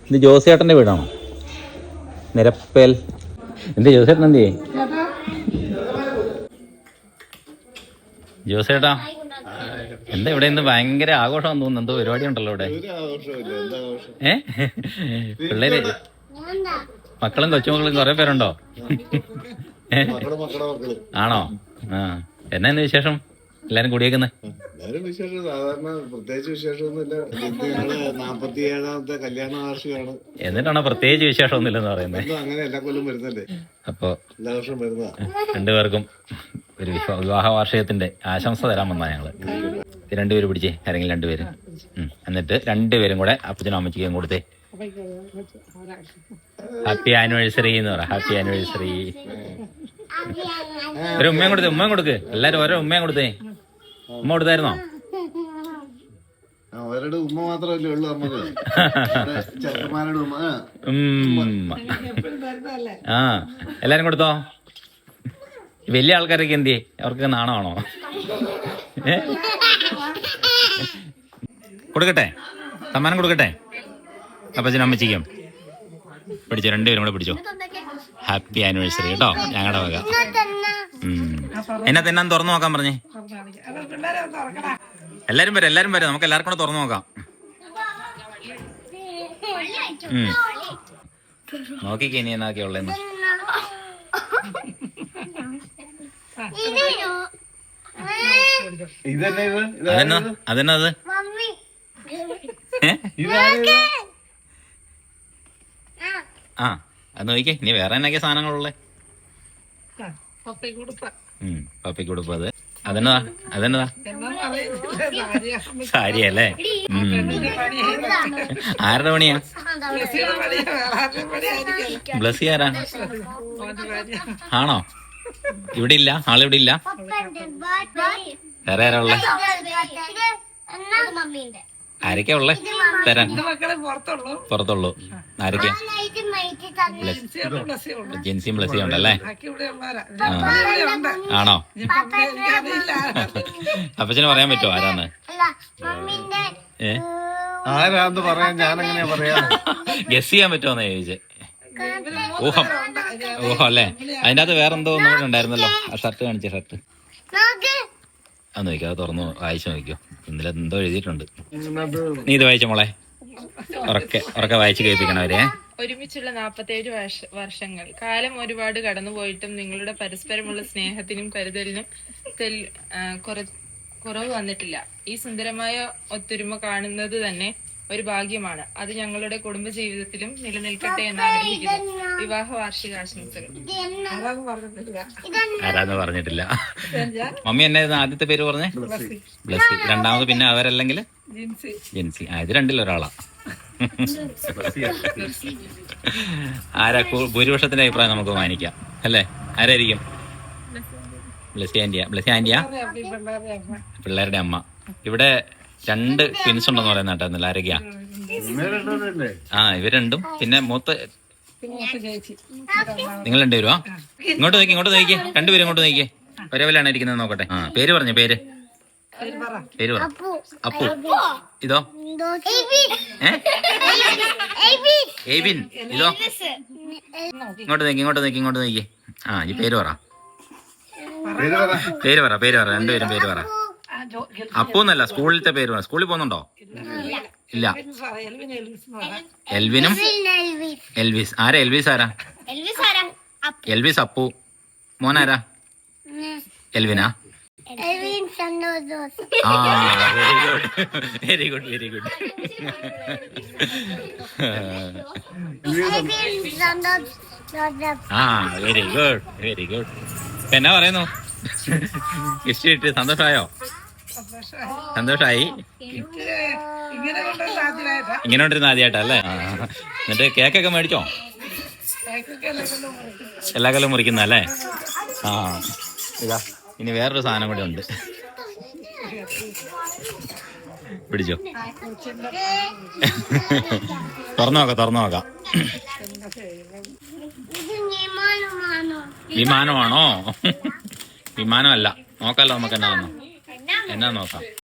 ഇത് ജോസേട്ടൻ്റെ വീടാണോ? നിരപ്പേൽ. എന്ത് ജോസേട്ടൻ എന്ത് ചെയ്യേ? ജോസേട്ടാ എന്താ ഇവിടെ ഇന്ന് ഭയങ്കര ആഘോഷമാണെന്ന് തോന്നുന്നു. എന്തോ പരിപാടി ഉണ്ടല്ലോ ഇവിടെ. പിള്ളേര് മക്കളും കൊച്ചുമക്കളും കുറെ പേരുണ്ടോ? ആണോ? ആ എന്നാ വിശേഷം? എല്ലാരും കൂടിയേക്കുന്നത് വിശേഷം സാധാരണ പ്രത്യേകിച്ച് വിശേഷമൊന്നുമില്ല. 47ാമത്തെ കല്യാണ വാർഷികമാണ്. എന്നിട്ടാണോ പ്രത്യേകിച്ച് വിശേഷമൊന്നുമില്ലെന്ന് പറയുന്നത്? അങ്ങനെ എല്ലാ കൊല്ലം വരുന്നല്ലേ, അപ്പൊ എല്ലാ വർഷവും വരുന്നതാ. രണ്ടുപേർക്കും ഒരു വിവാഹ വാർഷികത്തിന്റെ ആശംസ തരാൻ വന്നാ ഞങ്ങള്. രണ്ടുപേര് പിടിച്ചേ, ആരെങ്കിലും രണ്ടുപേര്. എന്നിട്ട് രണ്ടുപേരും കൂടെ അപ്പച്ചനും അമ്മച്ചിക്കും കൊടുത്തേ. ഹാപ്പി ആനിവേഴ്സറി എന്ന് പറ. Happy anniversary. ഒരു ഉമ്മയും കൊടുത്തേ, ഉമ്മയും കൊടുക്ക്. എല്ലാരും ഓരോ ഉമ്മയും കൊടുത്തേ. ഉമ്മ കൊടുത്തായിരുന്നോ? അവരുടെ ഉമ്മ മാത്രമല്ലേ ഉള്ളൂ നമുക്ക്. ചെറുക്കന്മാരുടെ ഉമ്മ. ആ എല്ലാരും കൊടുത്തോ? വലിയ ആൾക്കാരൊക്കെ എന്തിയെ? അവർക്ക് നാണമാണോ? കൊടുക്കട്ടെ, സമ്മാനം കൊടുക്കട്ടെ അപ്പച്ചനും അമ്മച്ചിക്കും. പിടിച്ചോ, രണ്ടുപേരും കൂടെ പിടിച്ചോ. ഹാപ്പി ആനിവേഴ്സറി കേട്ടോ, ഞങ്ങളുടെ വക. എന്നാ തിന്നാൻ തുറന്നു നോക്കാൻ പറഞ്ഞേ. എല്ലാരും വരെ, എല്ലാരും വരെ, നമുക്ക് എല്ലാവർക്കും കൂടെ തുറന്നു നോക്കാം. നോക്കിക്കേ ഇനി എന്നാക്കിയ ഉള്ളതെന്ന്. അതെന്നാ അത്? ആ അത് നോക്കിക്കേ. ഇനി വേറെ എന്നൊക്കെ സാധനങ്ങളുള്ളേ? പപ്പിക്കുടുപ്പ്. അത് അതെന്നതാ? അതെന്നതാ? സാരിയല്ലേ? ആരുടെ പണിയാ? ബ്ലസ്സി ആരാ? ആണോ? ഇവിടെ ഇല്ല, ആളിവിടെ ഇല്ല. വേറെ ആരാ ഉള്ളേ? ആരൊക്കെയാ ഉള്ളേ തരാൻ? പുറത്തുള്ളൂ. ആരൊക്കെയാ? ജെൻസിയും ബ്ലസ്സിയും ഉണ്ടല്ലേ? ആണോ? അപ്പച്ചന് പറയാൻ പറ്റുമോ ആരാന്ന്? ആരാന്ന് പറയാൻ ഞാനെങ്ങനെയാ പറയാ? ഗസ് ചെയ്യാൻ പറ്റുമോന്നാ ചോദിച്ചേ. ഊഹം. ഊഹം അല്ലേ? അതിൻ്റെ അകത്ത് വേറെന്തോ ഒന്നും കൂടെ ഉണ്ടായിരുന്നല്ലോ. ആ ഷർട്ട് കാണിച്ച ഷർട്ട് അത് നോക്കിയോ, അത് തുറന്നു വായിച്ചു നോക്കിയോ. ഇന്നലെ എന്തോ എഴുതിയിട്ടുണ്ട്. നീ ഇത് വായിച്ച മോളെ, ഉറക്കെ വായിച്ച് കേൾപ്പിക്കണം അവരെ. ഒരുമിച്ചുള്ള 47 വർഷങ്ങൾ. കാലം ഒരുപാട് കടന്നുപോയിട്ടും നിങ്ങളുടെ പരസ്പരമുള്ള സ്നേഹത്തിനും കരുതലിനും കുറവ് വന്നിട്ടില്ല. ഈ സുന്ദരമായ ഒത്തൊരുമ കാണുന്നത് തന്നെ ഒരു ഭാഗ്യമാണ്. അത് ഞങ്ങളുടെ കുടുംബ ജീവിതത്തിലും നിലനിൽക്കട്ടെ എന്ന് ആഗ്രഹിക്കുന്നു. വിവാഹ വാർഷികാശംസകൾ. ആരാന്ന് പറഞ്ഞിട്ടില്ല. മമ്മി എന്നായിരുന്നു ആദ്യത്തെ പേര് പറഞ്ഞേ? ബ്ലസ്സി. രണ്ടാമത് പിന്നെ അവരല്ലെങ്കിൽ ജിൻസി. ഇത് രണ്ടിൽ ഒരാളാ. ആരാ ഭൂരിപക്ഷത്തിന്റെ അഭിപ്രായം നമുക്ക് മാനിക്കാം അല്ലേ? ആരായിരിക്കും? ബ്ലസ്സി ആന്റിയാ? ബ്ലസ്സി ആന്റിയാ പിള്ളേരുടെ അമ്മ. ഇവിടെ 2 ട്വിൻസ് ഉണ്ടെന്ന് പറയുന്ന കേട്ടോ. ആരൊക്കെയാ? ഇവർ രണ്ടും, പിന്നെ മൂത്ത നിങ്ങൾ രണ്ടുപേരും. ഇങ്ങോട്ട് നോക്കിയേ, രണ്ടുപേരും ഇങ്ങോട്ട് നോക്കിയേ. ഒരേപോലെയാണ് ഇരിക്കുന്നത്. നോക്കട്ടെ. പേര് പറഞ്ഞു. പേര് പറ. അപ്പു. ഇതോ? എയ്ബിൻ. ഇതോ? ഇങ്ങോട്ട് നോക്കിയേ. ഈ പേര് പറ. രണ്ടുപേരും പേര് പറ. അപ്പൂന്നല്ല, സ്കൂളിലത്തെ പേര് പറ. സ്കൂളിൽ പോകുന്നുണ്ടോ? ഇല്ല. എൽവിനും എൽവിസ്. ആരാ എൽവിസ്? ആരാ എൽവിസ്? അപ്പു. മോനാരാ? എൽവിനാ? Very good. Very good. എന്നാ പറയുന്നു? ഇഷ്ടമായിട്ട് സന്തോഷമായോ? സന്തോഷായി. ഇങ്ങനെ കൊണ്ടിരുന്ന ആദ്യമായിട്ടല്ലേ? എന്നിട്ട് കേക്കൊക്കെ മേടിച്ചോ? എല്ലാ കൊല്ലം മുറിക്കുന്നല്ലേ? ഇതാ ഇനി വേറൊരു സാധനം കൂടെ ഉണ്ട്. പിടിച്ചോ. തുറന്നു നോക്കാം. വിമാനമാണോ? വിമാനമല്ല. നോക്കാമല്ലോ നമുക്ക്. എന്നാ നോക്കാം.